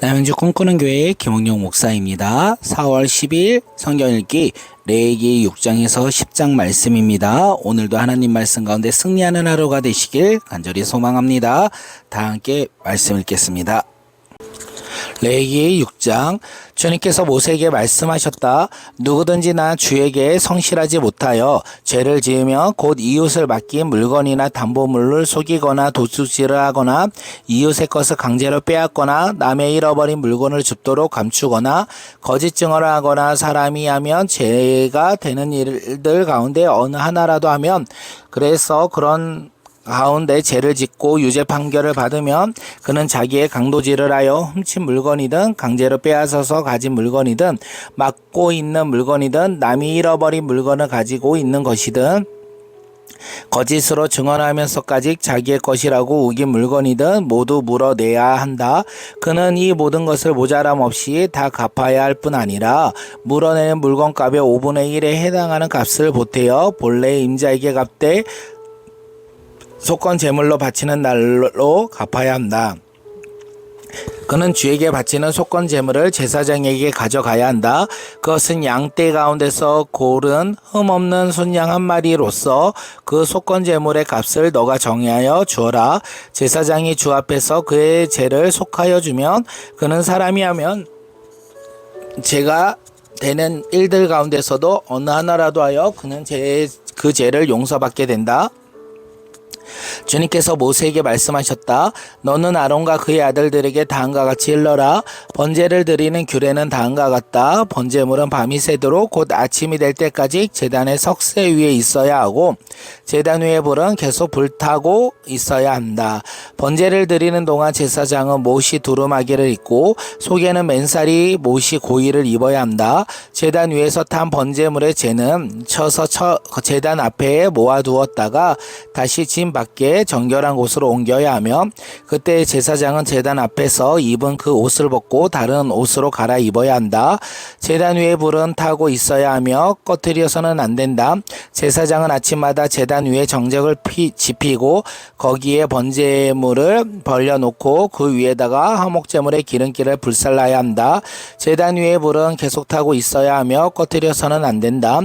남양주 꿈꾸는 교회 김홍용 목사입니다. 4월 10일 성경 읽기 레위기 6장에서 10장 말씀입니다. 오늘도 하나님 말씀 가운데 승리하는 하루가 되시길 간절히 소망합니다. 다 함께 말씀 읽겠습니다. 레위기 6장. 주님께서 모세에게 말씀하셨다. 누구든지 나 주에게 성실하지 못하여 죄를 지으며 곧 이웃을 맡긴 물건이나 담보물을 속이거나 도둑질을 하거나 이웃의 것을 강제로 빼앗거나 남의 잃어버린 물건을 줍도록 감추거나 거짓 증언을 하거나 사람이 하면 죄가 되는 일들 가운데 어느 하나라도 하면 그래서 그런 가운데 죄를 짓고 유죄 판결을 받으면 그는 자기의 강도질을 하여 훔친 물건이든 강제로 빼앗아서 가진 물건이든 맡고 있는 물건이든 남이 잃어버린 물건을 가지고 있는 것이든 거짓으로 증언하면서까지 자기의 것이라고 우긴 물건이든 모두 물어내야 한다. 그는 이 모든 것을 모자람 없이 다 갚아야 할 뿐 아니라 물어내는 물건값의 5분의 1에 해당하는 값을 보태어 본래 임자에게 갚되 속건 제물로 바치는 날로 갚아야 한다. 그는 주에게 바치는 속건 제물을 제사장에게 가져가야 한다. 그것은 양떼 가운데서 고른 흠없는 순양 한 마리로서 그 속건 제물의 값을 너가 정하여 주어라. 제사장이 주 앞에서 그의 죄를 속하여 주면 그는 사람이 하면 죄가 되는 일들 가운데서도 어느 하나라도 하여 그는 그 죄를 용서받게 된다. 주님께서 모세에게 말씀하셨다. 너는 아론과 그의 아들들에게 다음과 같이 일러라. 번제를 드리는 규례는 다음과 같다. 번제물은 밤이 새도록 곧 아침이 될 때까지 제단의 석쇠 위에 있어야 하고 제단 위에 불은 계속 불타고 있어야 한다. 번제를 드리는 동안 제사장은 못이 두루마기를 입고 속에는 맨살이 못이 고이를 입어야 한다. 제단 위에서 탄 번제물의 재는 쳐서 제단 앞에 모아두었다가 다시 진 밖에 정결한 곳으로 옮겨야 하며 그때 제사장은 제단 앞에서 입은 그 옷을 벗고 다른 옷으로 갈아입어야 한다. 제단 위에 불은 타고 있어야 하며 꺼트려서는 안 된다. 제사장은 아침마다 제단 위에 정적을 지피고 거기에 번제물을 벌려놓고 그 위에다가 화목제물의 기름기를 불살라야 한다. 제단 위에 불은 계속 타고 있어야 하며 꺼트려서는 안 된다.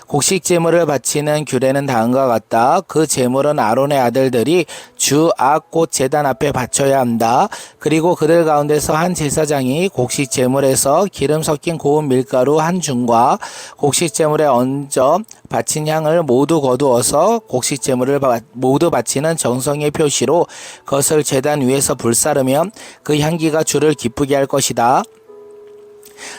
곡식제물을 바치는 규례는 다음과 같다. 그 제물은 아론의 아들들이 주 앞 곧 제단 앞에 바쳐야 한다. 그리고 그들 가운데서 한 제사장이 곡식 제물에서 기름 섞인 고운 밀가루 한 중과 곡식 제물에 얹어 바친 향을 모두 거두어서 곡식 제물을 모두 바치는 정성의 표시로 그것을 제단 위에서 불사르면 그 향기가 주를 기쁘게 할 것이다.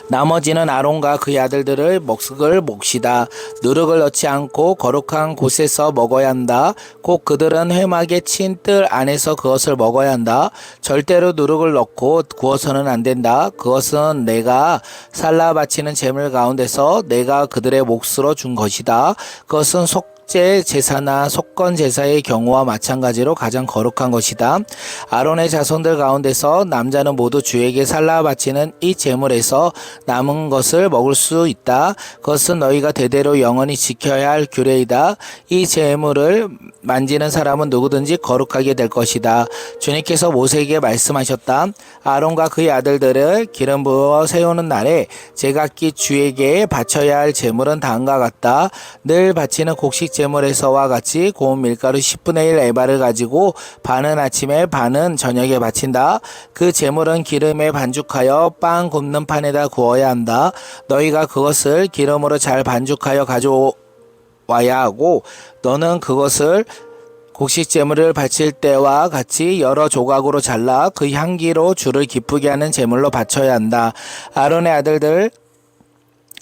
나머지는 아론과 그의 아들들을 먹을 몫이다. 누룩을 넣지 않고 거룩한 곳에서 먹어야 한다. 곧 그들은 회막에 친 뜰 안에서 그것을 먹어야 한다. 절대로 누룩을 넣고 구워서는 안 된다. 그것은 내가 살라 바치는 제물 가운데서 내가 그들의 몫으로 준 것이다. 그것은 제사나 속건 제사의 경우와 마찬가지로 가장 거룩한 것이다. 아론의 자손들 가운데서 남자는 모두 주에게 살라 바치는 이 제물에서 남은 것을 먹을 수 있다. 그것은 너희가 대대로 영원히 지켜야 할 규례이다. 이 제물을 만지는 사람은 누구든지 거룩하게 될 것이다. 주님께서 모세에게 말씀하셨다. 아론과 그의 아들들을 기름 부어 세우는 날에 제각기 주에게 바쳐야 할 제물은 다음과 같다. 늘 바치는 곡식 제물에서와 같이 고운 밀가루 10분의 1 에바를 가지고 반은 아침에 반은 저녁에 바친다. 그 제물은 기름에 반죽하여 빵 굽는 판에다 구워야 한다. 너희가 그것을 기름으로 잘 반죽하여 가져와야 하고 너는 그것을 곡식 제물을 바칠 때와 같이 여러 조각으로 잘라 그 향기로 주를 기쁘게 하는 제물로 바쳐야 한다. 아론의 아들들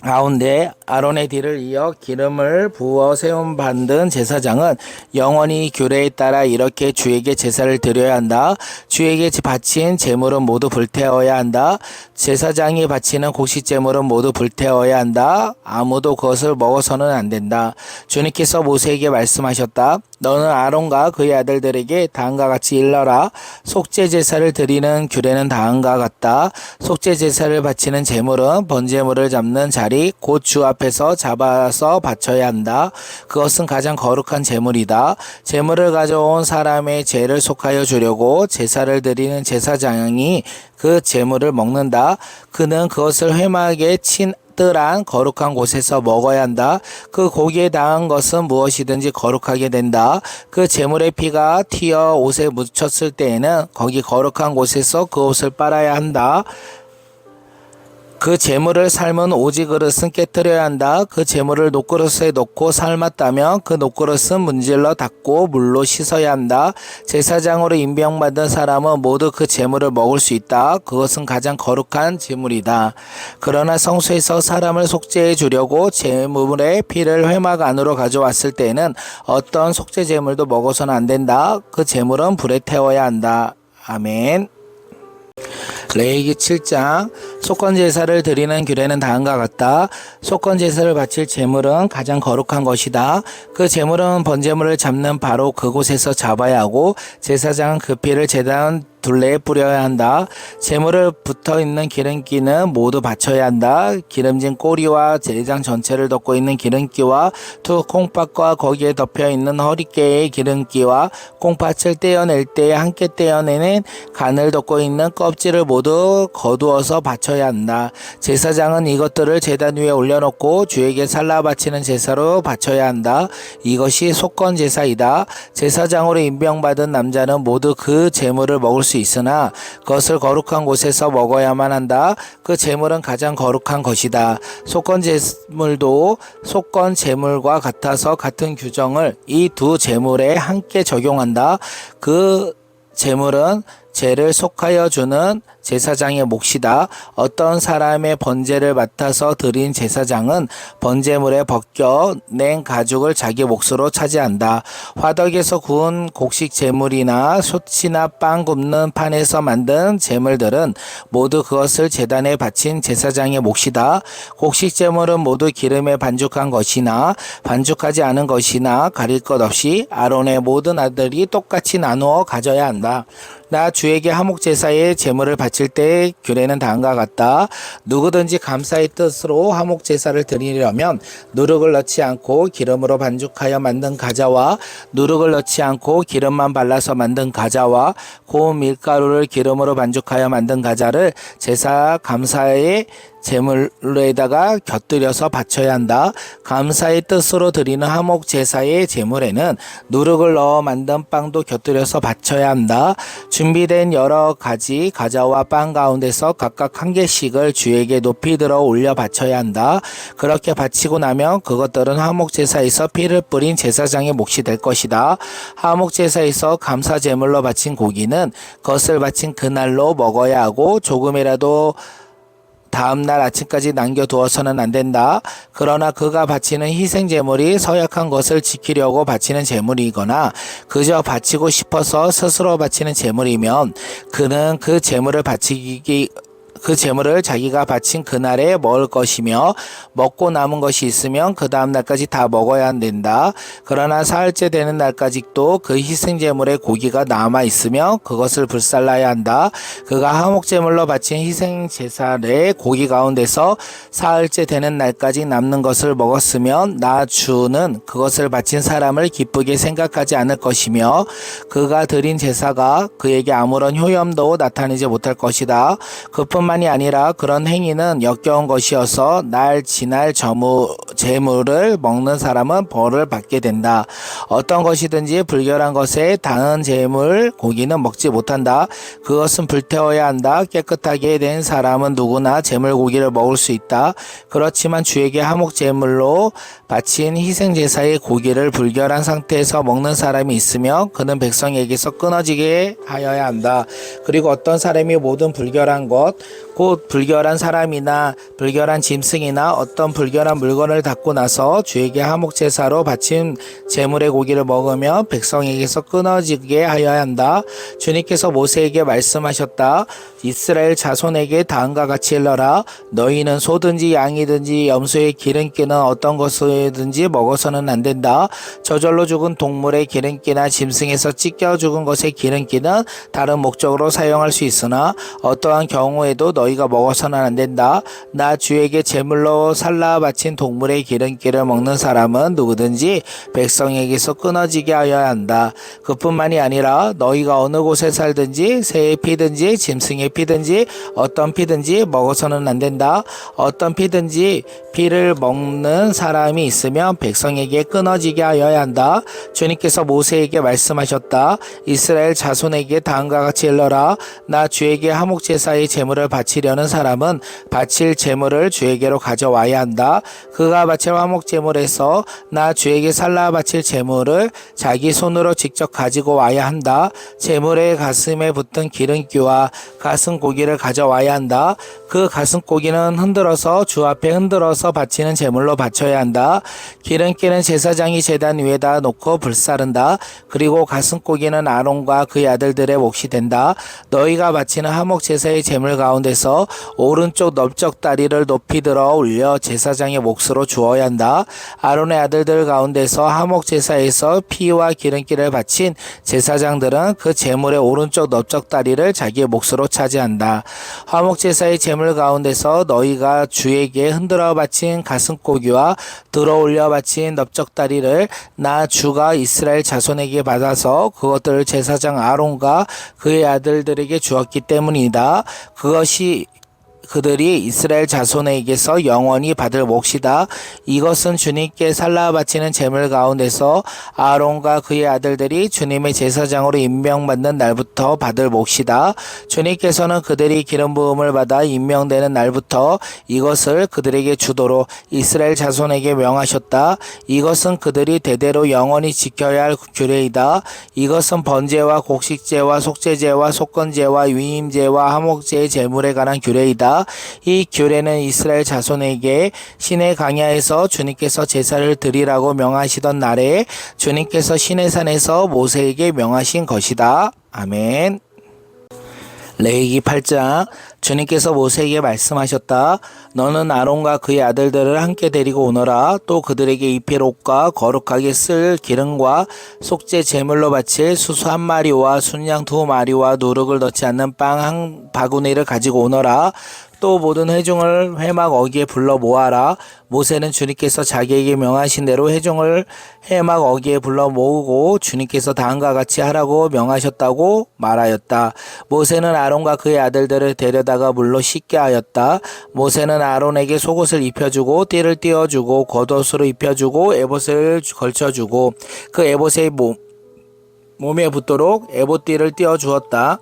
가운데 아론의 뒤를 이어 기름을 부어 세움 받은 제사장은 영원히 규례에 따라 이렇게 주에게 제사를 드려야 한다. 주에게 바친 제물은 모두 불태워야 한다. 제사장이 바치는 곡식 제물은 모두 불태워야 한다. 아무도 그것을 먹어서는 안 된다. 주님께서 모세에게 말씀하셨다. 너는 아론과 그의 아들들에게 다음과 같이 일러라. 속죄 제사를 드리는 규례는 다음과 같다. 속죄 제사를 바치는 제물은 번제물을 잡는 자리 곧 주 앞에서 잡아서 바쳐야 한다. 그것은 가장 거룩한 제물이다. 제물을 가져온 사람의 죄를 속하여 주려고 제사를 드리는 제사장이 그 제물을 먹는다. 그는 그것을 회막에 친 뜰한 거룩한 곳에서 먹어야 한다. 그 고기에 닿은 것은 무엇이든지 거룩하게 된다. 그 제물의 피가 튀어 옷에 묻혔을 때에는 거기 거룩한 곳에서 그 옷을 빨아야 한다. 그 제물을 삶은 오지 그릇은 깨뜨려야 한다. 그 제물을 녹그릇에 넣고 삶았다면 그 녹그릇은 문질러 닦고 물로 씻어야 한다. 제사장으로 임명받은 사람은 모두 그 제물을 먹을 수 있다. 그것은 가장 거룩한 제물이다. 그러나 성소에서 사람을 속죄해 주려고 제물의 피를 회막 안으로 가져왔을 때에는 어떤 속죄 제물도 먹어서는 안 된다. 그 제물은 불에 태워야 한다. 아멘. 레위기 7장 속건 제사를 드리는 규례는 다음과 같다. 속건 제사를 바칠 제물은 가장 거룩한 것이다. 그 제물은 번제물을 잡는 바로 그곳에서 잡아야 하고 제사장은 그 피를 제단 둘레에 뿌려야 한다. 제물을 붙어있는 기름기는 모두 바쳐야 한다. 기름진 꼬리와 제장 전체를 덮고 있는 기름기와 두 콩팥과 거기에 덮여있는 허리깨의 기름기와 콩팥을 떼어낼 때에 함께 떼어내는 간을 덮고 있는 껍질을 모두 거두어서 바쳐야 한다. 제사장은 이것들을 제단 위에 올려놓고 주에게 살라 바치는 제사로 바쳐야 한다. 이것이 속건 제사이다. 제사장으로 임명받은 남자는 모두 그 제물을 먹을 수 있으나 그것을 거룩한 곳에서 먹어야만 한다. 그 제물은 가장 거룩한 것이다. 속건 제물도 속건 제물과 같아서 같은 규정을 이 두 제물에 함께 적용한다. 그 제물은 죄를 속하여 주는 제사장의 몫이다. 어떤 사람의 번제를 맡아서 드린 제사장은 번제물에 벗겨낸 가죽을 자기 몫으로 차지한다. 화덕에서 구운 곡식 제물이나 솥이나 빵 굽는 판에서 만든 제물들은 모두 그것을 제단에 바친 제사장의 몫이다. 곡식 제물은 모두 기름에 반죽한 것이나 반죽하지 않은 것이나 가릴 것 없이 아론의 모든 아들이 똑같이 나누어 가져야 한다. 나 주에게 화목제사의 제물을 바칠 때 규례는 다음과 같다. 누구든지 감사의 뜻으로 화목제사를 드리려면 누룩을 넣지 않고 기름으로 반죽하여 만든 가자와 누룩을 넣지 않고 기름만 발라서 만든 가자와 고운 밀가루를 기름으로 반죽하여 만든 가자를 제사 감사의 제물에다가 곁들여서 바쳐야 한다. 감사의 뜻으로 드리는 화목 제사의 제물에는 누룩을 넣어 만든 빵도 곁들여서 바쳐야 한다. 준비된 여러 가지 가자와 빵 가운데서 각각 한 개씩을 주에게 높이 들어 올려 바쳐야 한다. 그렇게 바치고 나면 그것들은 화목 제사에서 피를 뿌린 제사장의 몫이 될 것이다. 화목 제사에서 감사 제물로 바친 고기는 그것을 바친 그날로 먹어야 하고 조금이라도 다음날 아침까지 남겨두어서는 안 된다. 그러나 그가 바치는 희생제물이 서약한 것을 지키려고 바치는 제물이거나 그저 바치고 싶어서 스스로 바치는 제물이면 그는 그 제물을 자기가 바친 그날에 먹을 것이며 먹고 남은 것이 있으면 그 다음 날까지 다 먹어야 된다. 그러나 사흘째 되는 날까지도 그 희생제물의 고기가 남아 있으면 그것을 불살라야 한다. 그가 화목제물로 바친 희생제사의 고기 가운데서 사흘째 되는 날까지 남는 것을 먹었으면 나 주는 그것을 바친 사람을 기쁘게 생각하지 않을 것이며 그가 드린 제사가 그에게 아무런 효염도 나타내지 못할 것이다. 그뿐만이 아니라 그런 행위는 역겨운 것이어서 날 지날 제물을 먹는 사람은 벌을 받게 된다. 어떤 것이든지 불결한 것에 닿은 제물 고기는 먹지 못한다. 그것은 불태워야 한다. 깨끗하게 된 사람은 누구나 제물 고기를 먹을 수 있다. 그렇지만 주에게 화목 제물로 바친 희생제사의 고기를 불결한 상태에서 먹는 사람이 있으면 그는 백성에게서 끊어지게 하여야 한다. 그리고 어떤 사람이 모든 불결한 것 곧 불결한 사람이나 불결한 짐승이나 어떤 불결한 물건을 닦고 나서 주에게 화목제사로 바친 제물의 고기를 먹으며 백성에게서 끊어지게 하여야 한다. 주님께서 모세에게 말씀하셨다. 이스라엘 자손에게 다음과 같이 일러라. 너희는 소든지 양이든지 염소의 기름기는 어떤 것이든지 먹어서는 안 된다. 저절로 죽은 동물의 기름기나 짐승에서 찢겨 죽은 것의 기름기는 다른 목적으로 사용할 수 있으나 어떠한 경우에도 너희가 먹어서는 안 된다. 나 주에게 제물로 살라 바친 동물의 기름기를 먹는 사람은 누구든지 백성에게서 끊어지게 하여야 한다. 그뿐만이 아니라 너희가 어느 곳에 살든지 새의 피든지 짐승의 피든지 어떤 피든지 먹어서는 안 된다. 어떤 피든지 피를 먹는 사람이 있으면 백성에게 끊어지게 하여야 한다. 주님께서 모세에게 말씀하셨다. 이스라엘 자손에게 다음과 같이 일러라. 나 주에게 화목제사의 제물을 바치려는 사람은 바칠 제물을 주에게로 가져와야 한다. 그가 바칠 화목제물에서 나 주에게 살라 바칠 제물을 자기 손으로 직접 가지고 와야 한다. 제물의 가슴에 붙은 기름기와 가슴 고기를 가져와야 한다. 그 가슴 고기는 흔들어서 주 앞에 흔들어서 바치는 제물로 바쳐야 한다. 기름기는 제사장이 제단 위에다 놓고 불사른다. 그리고 가슴 고기는 아론과 그의 아들들의 몫이 된다. 너희가 바치는 화목제사의 제물 가운데서 오른쪽 넓적 다리를 높이 들어 올려 제사장의 몫으로 주어야 한다. 아론의 아들들 가운데서 화목제사에서 피와 기름기를 바친 제사장들은 그 제물의 오른쪽 넓적 다리를 자기의 몫으로 차지한다. 화목제사의 제물 가운데서 너희가 주에게 흔들어 바친 가슴고기와 들어 올려 바친 넓적 다리를 나 주가 이스라엘 자손에게 받아서 그것들을 제사장 아론과 그의 아들들에게 주었기 때문이다. 그것이 그들이 이스라엘 자손에게서 영원히 받을 몫이다. 이것은 주님께 살라 바치는 제물 가운데서 아론과 그의 아들들이 주님의 제사장으로 임명받는 날부터 받을 몫이다. 주님께서는 그들이 기름 부음을 받아 임명되는 날부터 이것을 그들에게 주도록 이스라엘 자손에게 명하셨다. 이것은 그들이 대대로 영원히 지켜야 할 규례이다. 이것은 번제와 곡식제와 속죄제와 속건제와 위임제와 화목제의 제물에 관한 규례이다. 이 규례는 이스라엘 자손에게 시내 광야에서 주님께서 제사를 드리라고 명하시던 날에 주님께서 시내산에서 모세에게 명하신 것이다. 아멘. 레위기 8장. 주님께서 모세에게 말씀하셨다. 너는 아론과 그의 아들들을 함께 데리고 오너라. 또 그들에게 입힐 옷과 거룩하게 쓸 기름과 속죄 제물로 바칠 수수 한 마리와 순양 두 마리와 누룩을 넣지 않는 빵 한 바구니를 가지고 오너라. 또 모든 회중을 회막 어귀에 불러 모아라. 모세는 주님께서 자기에게 명하신 대로 회중을 회막 어귀에 불러 모으고 주님께서 다음과 같이 하라고 명하셨다고 말하였다. 모세는 아론과 그의 아들들을 데려다가 물로 씻게 하였다. 모세는 아론에게 속옷을 입혀주고 띠를 띄워주고 겉옷으로 입혀주고 에봇을 걸쳐주고 그 에봇의 몸에 붙도록 에봇띠를 띄워주었다.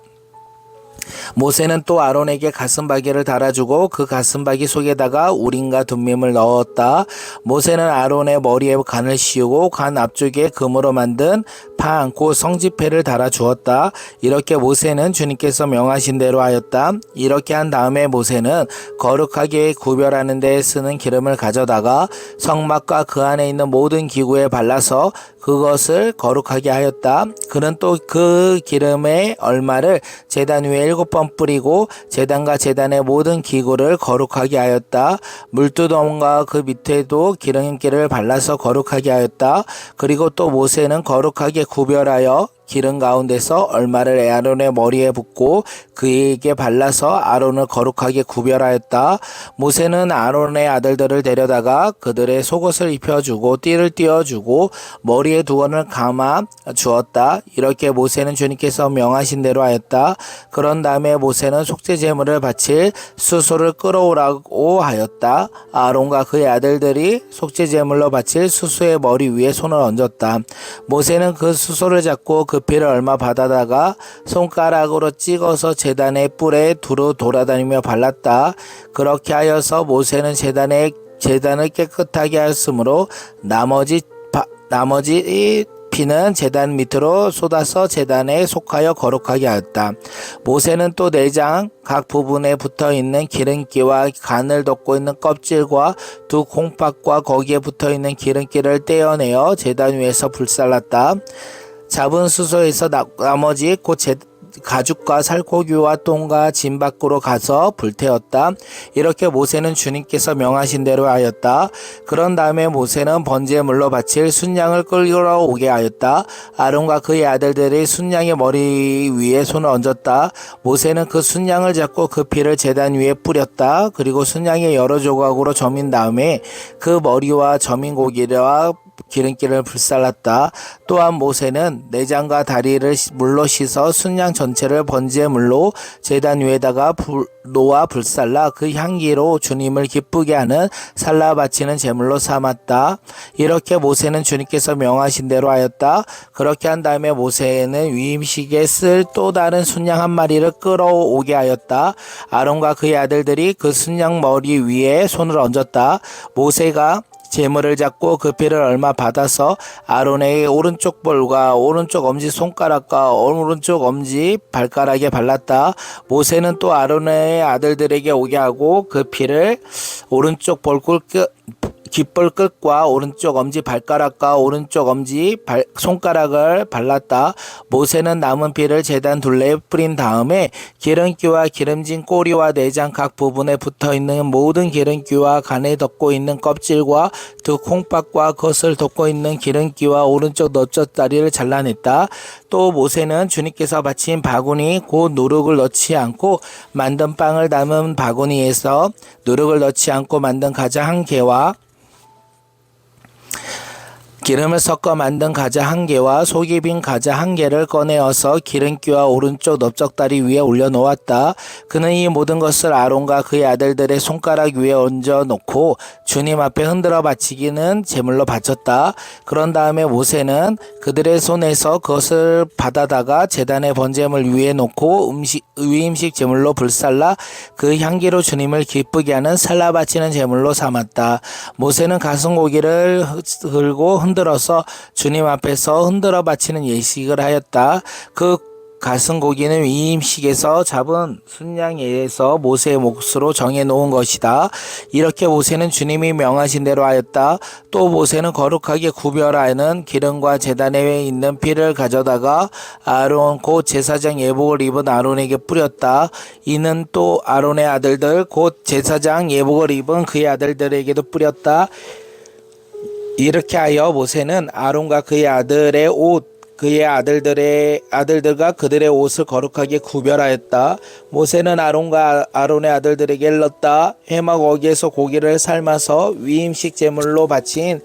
모세는 또 아론에게 가슴바귀를 달아주고 그 가슴바귀 속에다가 우림과 둠밈을 넣었다. 모세는 아론의 머리에 관을 씌우고 관 앞쪽에 금으로 만든 파 안고 성지패를 달아주었다. 이렇게 모세는 주님께서 명하신 대로 하였다. 이렇게 한 다음에 모세는 거룩하게 구별하는 데 쓰는 기름을 가져다가 성막과 그 안에 있는 모든 기구에 발라서 그것을 거룩하게 하였다. 그는 또 그 기름의 얼마를 제단 위에 7번 뿌리고 제단과 제단의 모든 기구를 거룩하게 하였다. 물두덩과 그 밑에도 기름기를 발라서 거룩하게 하였다. 그리고 또 모세는 거룩하게 구별하여 기름 가운데서 얼마를 아론의 머리에 붓고 그에게 발라서 아론을 거룩하게 구별하였다. 모세는 아론의 아들들을 데려다가 그들의 속옷을 입혀주고 띠를 띄워주고 머리에 두건을 감아 주었다. 이렇게 모세는 주님께서 명하신 대로 하였다. 그런 다음에 모세는 속죄 제물을 바칠 수소를 끌어오라고 하였다. 아론과 그의 아들들이 속죄 제물로 바칠 수소의 머리 위에 손을 얹었다. 모세는 그 수소를 잡고 그 피를 얼마 받아다가 손가락으로 찍어서 제단의 뿔에 두루 돌아다니며 발랐다. 그렇게 하여서 모세는 제단을 깨끗하게 하였으므로 나머지 피는 제단 밑으로 쏟아서 제단에 속하여 거룩하게 하였다. 모세는 또 내장 각 부분에 붙어있는 기름기와 간을 덮고 있는 껍질과 두 콩팥과 거기에 붙어있는 기름기를 떼어내어 제단 위에서 불살랐다. 잡은 수소에서 나머지 곧 가죽과 살코기와 똥과 짐 밖으로 가서 불태웠다. 이렇게 모세는 주님께서 명하신 대로 하였다. 그런 다음에 모세는 번제물로 바칠 순양을 끌어오게 하였다. 아론과 그의 아들들이 순양의 머리 위에 손을 얹었다. 모세는 그 순양을 잡고 그 피를 제단 위에 뿌렸다. 그리고 순양의 여러 조각으로 저민 다음에 그 머리와 저민 고기와 기름기를 불살랐다. 또한 모세는 내장과 다리를 물로 씻어 순양 전체를 번제물로 제단 위에다가 놓아 불살라 그 향기로 주님을 기쁘게 하는 살라 바치는 제물로 삼았다. 이렇게 모세는 주님께서 명하신 대로 하였다. 그렇게 한 다음에 모세는 위임식에 쓸 또 다른 순양 한 마리를 끌어오게 하였다. 아론과 그의 아들들이 그 순양 머리 위에 손을 얹었다. 모세가 제물을 잡고 그 피를 얼마 받아서 아론의 오른쪽 볼과 오른쪽 엄지 손가락과 오른쪽 엄지 발가락에 발랐다. 모세는 또 아론의 아들들에게 오게 하고 그 피를 오른쪽 깃볼 끝과 오른쪽 엄지 발가락과 오른쪽 엄지 손가락을 발랐다. 모세는 남은 피를 제단 둘레에 뿌린 다음에 기름기와 기름진 꼬리와 내장 각 부분에 붙어있는 모든 기름기와 간에 덮고 있는 껍질과 두 콩팥과 그것을 덮고 있는 기름기와 오른쪽 넓적다리를 잘라냈다. 또 모세는 주님께서 바친 바구니 곧 누룩을 넣지 않고 만든 빵을 담은 바구니에서 누룩을 넣지 않고 만든 가자 한 개와 기름을 섞어 만든 가자 한 개와 속이 빈 가자 한 개를 꺼내어서 기름기와 오른쪽 넓적다리 위에 올려놓았다. 그는 이 모든 것을 아론과 그의 아들들의 손가락 위에 얹어 놓고 주님 앞에 흔들어 바치기는 제물로 바쳤다. 그런 다음에 모세는 그들의 손에서 그것을 받아다가 제단의 번제물 위에 놓고 위임식 제물로 불살라 그 향기로 주님을 기쁘게 하는 살라 바치는 제물로 삼았다. 모세는 가슴고기를 흘고 흔들어서 주님 앞에서 흔들어 바치는 예식을 하였다. 그 가슴고기는 위임식에서 잡은 순양에서 모세의 몫으로 정해놓은 것이다. 이렇게 모세는 주님이 명하신 대로 하였다. 또 모세는 거룩하게 구별하는 기름과 제단에 있는 피를 가져다가 아론 곧 제사장 예복을 입은 아론에게 뿌렸다. 이는 또 아론의 아들들 곧 제사장 예복을 입은 그의 아들들에게도 뿌렸다. 이렇게 하여 모세는 아론과 그의 아들의 옷 그의 아들들과 그들의 옷을 거룩하게 구별하였다. 모세는 아론과 아론의 아들들에게 일렀다. 회막 어기에서 고기를 삶아서 위임식 제물로 바친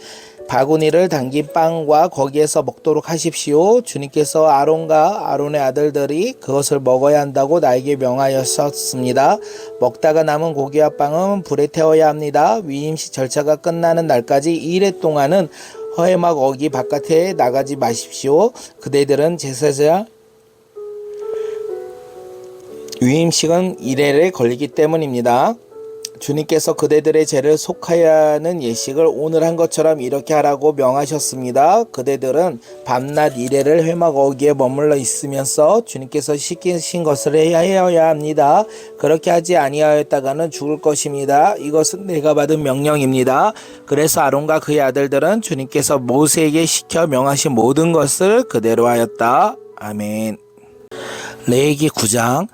바구니를 담긴 빵과 거기에서 먹도록 하십시오. 주님께서 아론과 아론의 아들들이 그것을 먹어야 한다고 나에게 명하였습니다. 먹다가 남은 고기와 빵은 불에 태워야 합니다. 위임식 절차가 끝나는 날까지 1회 동안은 회막 어기 바깥에 나가지 마십시오. 그대들은 제사장 위임식은 1회에 걸리기 때문입니다. 주님께서 그대들의 죄를 속하여 하는 예식을 오늘 한 것처럼 이렇게 하라고 명하셨습니다. 그대들은 밤낮 1회를 회막 어기에 머물러 있으면서 주님께서 시키신 것을 해야 합니다. 그렇게 하지 아니하였다가는 죽을 것입니다. 이것은 내가 받은 명령입니다. 그래서 아론과 그의 아들들은 주님께서 모세에게 시켜 명하신 모든 것을 그대로 하였다. 아멘. 레위기 9장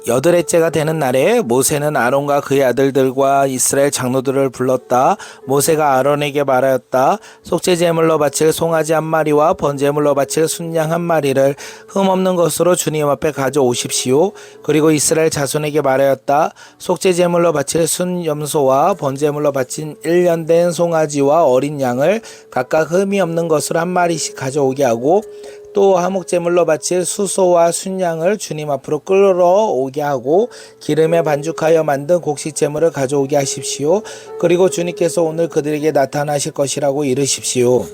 여덟째가 되는 날에 모세는 아론과 그의 아들들과 이스라엘 장로들을 불렀다. 모세가 아론에게 말하였다. 속죄제물로 바칠 송아지 한 마리와 번제물로 바칠 순양 한 마리를 흠없는 것으로 주님 앞에 가져오십시오. 그리고 이스라엘 자손에게 말하였다. 속죄제물로 바칠 순염소와 번제물로 바친 1년 된 송아지와 어린 양을 각각 흠이 없는 것으로 한 마리씩 가져오게 하고 또 화목제물로 바칠 수소와 순양을 주님 앞으로 끌어오게 하고 기름에 반죽하여 만든 곡식제물을 가져오게 하십시오. 그리고 주님께서 오늘 그들에게 나타나실 것이라고 이르십시오.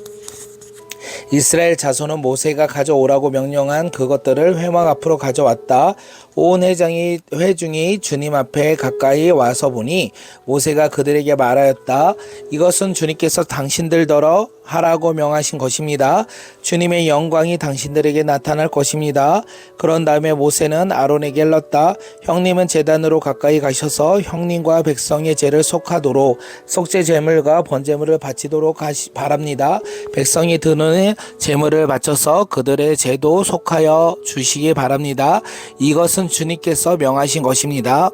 이스라엘 자손은 모세가 가져오라고 명령한 그것들을 회막 앞으로 가져왔다. 온 회중이 주님 앞에 가까이 와서 보니 모세가 그들에게 말하였다. 이것은 주님께서 당신들더러 하라고 명하신 것입니다. 주님의 영광이 당신들에게 나타날 것입니다. 그런 다음에 모세는 아론에게 일렀다. 형님은 제단으로 가까이 가셔서 형님과 백성의 죄를 속하도록 속죄 제물과 번제물을 바치도록 바랍니다. 백성이 드는 제물을 바쳐서 그들의 죄도 속하여 주시기 바랍니다. 이것은 주님께서 명하신 것입니다.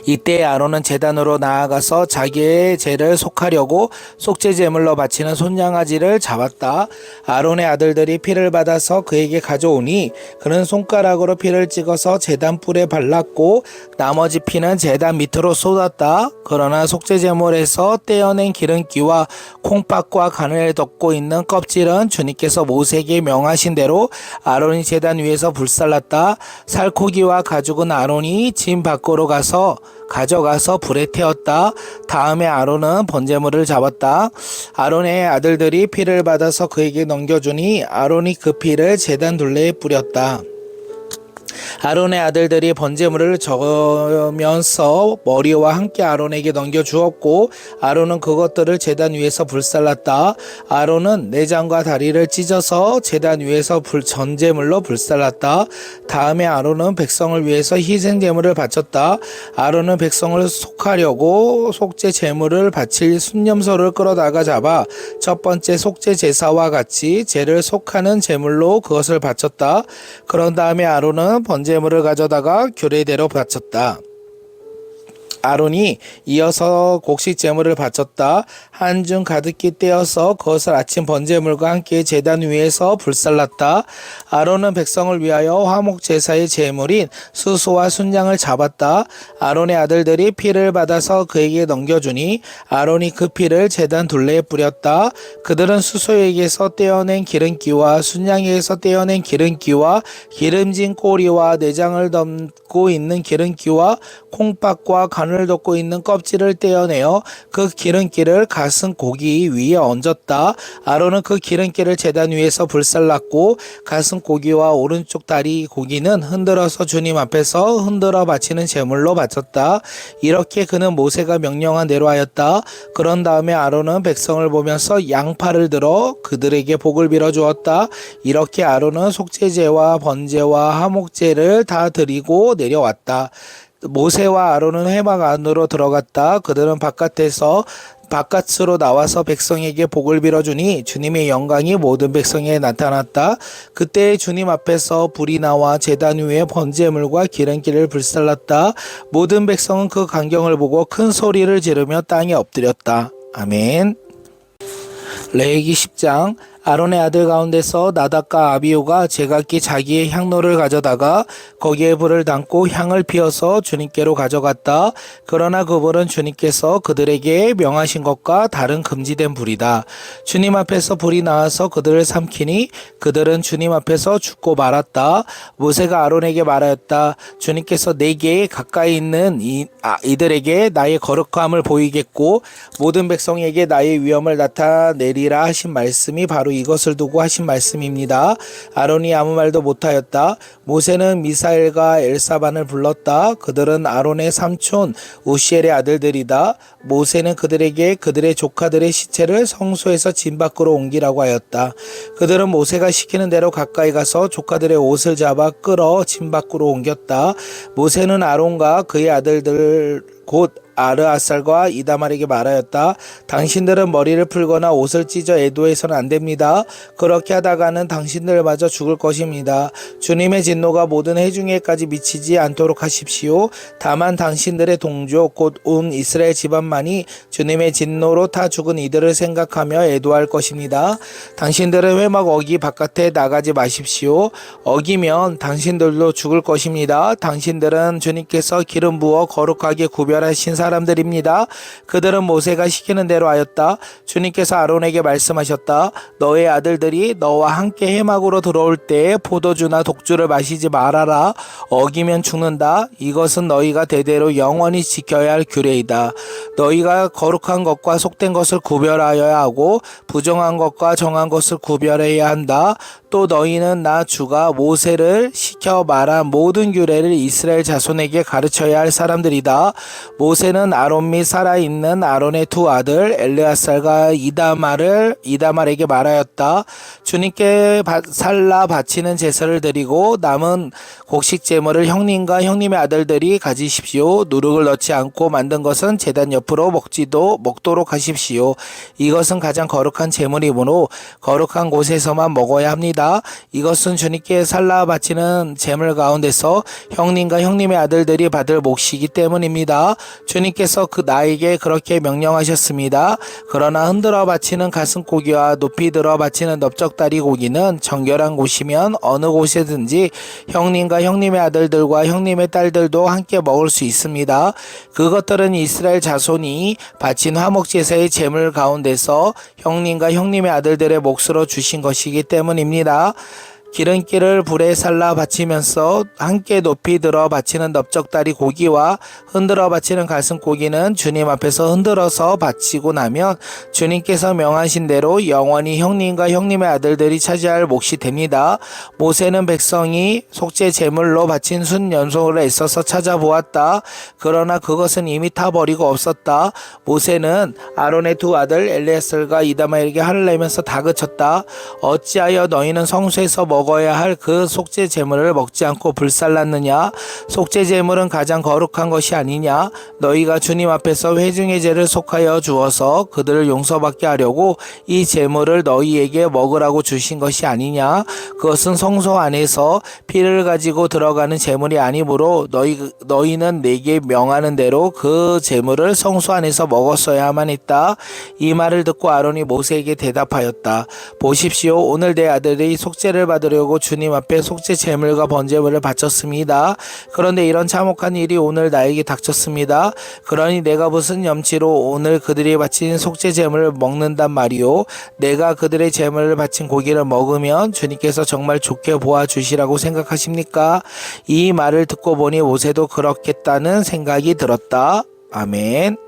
이때 아론은 제단으로 나아가서 자기의 죄를 속하려고 속죄 제물로 바치는 손양아지를 잡았다. 아론의 아들들이 피를 받아서 그에게 가져오니 그는 손가락으로 피를 찍어서 제단 뿔에 발랐고 나머지 피는 제단 밑으로 쏟았다. 그러나 속죄 제물에서 떼어낸 기름기와 콩팥과 간을 덮고 있는 껍질은 주님께서 모세에게 명하신 대로 아론이 제단 위에서 불살랐다. 살코기와 가죽은 아론이 진 밖으로 가져가서 불에 태웠다. 다음에 아론은 번제물을 잡았다. 아론의 아들들이 피를 받아서 그에게 넘겨주니 아론이 그 피를 제단 둘레에 뿌렸다. 아론의 아들들이 번제물을 저으면서 머리와 함께 아론에게 넘겨주었고 아론은 그것들을 제단 위에서 불살랐다. 아론은 내장과 다리를 찢어서 제단 위에서 전제물로 불살랐다. 다음에 아론은 백성을 위해서 희생제물을 바쳤다. 아론은 백성을 속하려고 속죄 제물을 바칠 순념소를 끌어다가 잡아 첫 번째 속죄 제사와 같이 죄를 속하는 제물로 그것을 바쳤다. 그런 다음에 아론은 번제물을 가져다가 규례대로 바쳤다. 아론이 이어서 곡식 제물을 바쳤다. 한 줌 가득히 떼어서 그것을 아침 번제물과 함께 제단 위에서 불살랐다. 아론은 백성을 위하여 화목 제사의 제물인 수소와 순양을 잡았다. 아론의 아들들이 피를 받아서 그에게 넘겨주니 아론이 그 피를 제단 둘레에 뿌렸다. 그들은 수소에게서 떼어낸 기름기와 순양에게서 떼어낸 기름기와 기름진 꼬리와 내장을 덮고 있는 기름기와 콩팥과 간을 덮고 있는 껍질을 떼어내어 그 기름기를 가슴 고기 위에 얹었다. 아론은 그 기름기를 제단 위에서 불살랐고 가슴 고기와 오른쪽 다리 고기는 흔들어서 주님 앞에서 흔들어 바치는 제물로 바쳤다. 이렇게 그는 모세가 명령한 대로 하였다. 그런 다음에 아론은 백성을 보면서 양팔을 들어 그들에게 복을 빌어 주었다. 이렇게 아론은 속죄제와 번제와 화목제를 다 드리고 내려왔다. 모세와 아론은 회막 안으로 들어갔다. 그들은 바깥으로 나와서 백성에게 복을 빌어주니 주님의 영광이 모든 백성에게 나타났다. 그때 주님 앞에서 불이 나와 제단 위에 번제물과 기름기를 불살랐다. 모든 백성은 그 광경을 보고 큰 소리를 지르며 땅에 엎드렸다. 아멘. 레위기 10장. 아론의 아들 가운데서 나답과 아비후가 제각기 자기의 향로를 가져다가 거기에 불을 담고 향을 피워서 주님께로 가져갔다. 그러나 그 불은 주님께서 그들에게 명하신 것과 다른 금지된 불이다. 주님 앞에서 불이 나와서 그들을 삼키니 그들은 주님 앞에서 죽고 말았다. 모세가 아론에게 말하였다. 주님께서 내게 가까이 있는 이들에게 나의 거룩함을 보이겠고 모든 백성에게 나의 위엄을 나타내리라 하신 말씀이 바로 이것을 두고 하신 말씀입니다. 아론이 아무 말도 못하였다. 모세는 미사엘과 엘사반을 불렀다. 그들은 아론의 삼촌 우시엘의 아들들이다. 모세는 그들에게 그들의 조카들의 시체를 성소에서 진 밖으로 옮기라고 하였다. 그들은 모세가 시키는 대로 가까이 가서 조카들의 옷을 잡아 끌어 진 밖으로 옮겼다. 모세는 아론과 그의 아들들 곧 아르아살과 이다말에게 말하였다. 당신들은 머리를 풀거나 옷을 찢어 애도해서는 안 됩니다. 그렇게 하다가는 당신들마저 죽을 것입니다. 주님의 진노가 모든 회중에까지 미치지 않도록 하십시오. 다만 당신들의 동족 곧 온 이스라엘 집안만이 주님의 진노로 타 죽은 이들을 생각하며 애도할 것입니다. 당신들은 회막 어기 바깥에 나가지 마십시오. 어기면 당신들도 죽을 것입니다. 당신들은 주님께서 기름 부어 거룩하게 구별하신 사람들입니다. 그들은 모세가 시키는 대로 하였다. 주님께서 아론에게 말씀하셨다. 너의 아들들이 너와 함께 회막으로 들어올 때 포도주나 독주를 마시지 말아라. 어기면 죽는다. 이것은 너희가 대대로 영원히 지켜야 할 규례이다. 너희가 거룩한 것과 속된 것을 구별하여야 하고 부정한 것과 정한 것을 구별해야 한다. 또 너희는 나 주가 모세를 시켜 말한 모든 규례를 이스라엘 자손에게 가르쳐야 할 사람들이다. 모세는 아론 및 살아있는 아론의 두 아들 엘르아살과 이다말에게 말하였다. 주님께 살라 바치는 제사를 드리고 남은 곡식 제물을 형님과 형님의 아들들이 가지십시오. 누룩을 넣지 않고 만든 것은 제단 옆으로 먹도록 하십시오. 이것은 가장 거룩한 제물이므로 거룩한 곳에서만 먹어야 합니다. 이것은 주님께 살라 바치는 제물 가운데서 형님과 형님의 아들들이 받을 몫이기 때문입니다. 주님께서 나에게 그렇게 명령하셨습니다. 그러나 흔들어 바치는 가슴고기와 높이 들어 바치는 넓적다리 고기는 정결한 곳이면 어느 곳에든지 형님과 형님의 아들들과 형님의 딸들도 함께 먹을 수 있습니다. 그것들은 이스라엘 자손이 바친 화목제사의 제물 가운데서 형님과 형님의 아들들의 몫으로 주신 것이기 때문입니다. 기름기를 불에 살라 바치면서 함께 높이 들어 바치는 넓적다리 고기와 흔들어 바치는 가슴 고기는 주님 앞에서 흔들어서 바치고 나면 주님께서 명하신 대로 영원히 형님과 형님의 아들들이 차지할 몫이 됩니다. 모세는 백성이 속죄 제물로 바친 순 연소를 애써서 찾아보았다. 그러나 그것은 이미 타버리고 없었다. 모세는 아론의 두 아들 엘레아살과 이다말에게 화를 내면서 다그쳤다. 어찌하여 너희는 성소에서 먹어야 할 그 속죄 제물을 먹지 않고 불살랐느냐? 속죄 제물은 가장 거룩한 것이 아니냐? 너희가 주님 앞에서 회중의 죄를 속하여 주어서 그들을 용서받게 하려고 이 제물을 너희에게 먹으라고 주신 것이 아니냐? 그것은 성소 안에서 피를 가지고 들어가는 제물이 아니므로 너희는 내게 명하는 대로 그 제물을 성소 안에서 먹었어야만 했다. 이 말을 듣고 아론이 모세에게 대답하였다. 보십시오, 오늘 내 아들이 속죄를 받으려고 주님 앞에 속죄 제물과 번제물을 바쳤습니다. 그런데 이런 참혹한 일이 오늘 나에게 닥쳤습니다. 그러니 내가 무슨 염치로 오늘 그들이 바친 속죄 제물을 먹는단 말이오. 내가 그들의 제물을 바친 고기를 먹으면 주님께서 정말 좋게 보아 주시라고 생각하십니까? 이 말을 듣고 보니 모세도 그렇겠다는 생각이 들었다. 아멘.